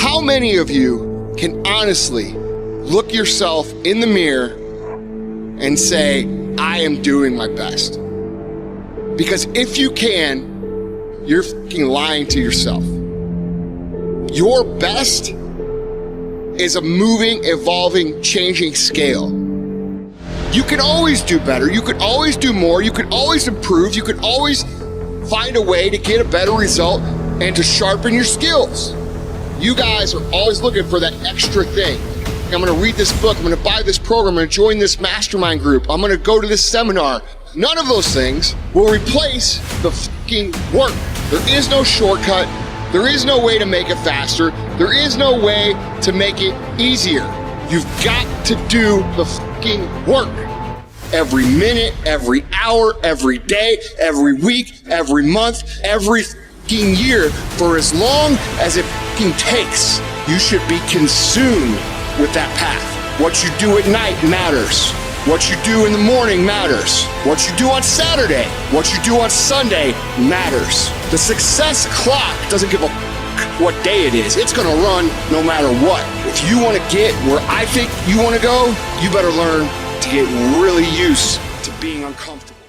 How many of you can honestly look yourself in the mirror and say, I am doing my best? Because if you can, you're fucking lying to yourself. Your best is a moving, evolving, changing scale. You can always do better. You could always do more. You could always improve. You could always find a way to get a better result and to sharpen your skills. You guys are always looking for that extra thing. I'm gonna read this book. I'm gonna buy this program. I'm gonna join this mastermind group. I'm gonna go to this seminar. None of those things will replace the fucking work. There is no shortcut. There is no way to make it faster. There is no way to make it easier. You've got to do the fucking work. Every minute, every hour, every day, every week, every month, every fucking year, for as long as it fucking takes. You should be consumed with that path. What you do at night matters. What you do in the morning matters. What you do on Saturday, what you do on Sunday matters. The success clock doesn't give a what day it is. It's gonna run no matter what. If you wanna get where I think you wanna go, you better learn to get really used to being uncomfortable.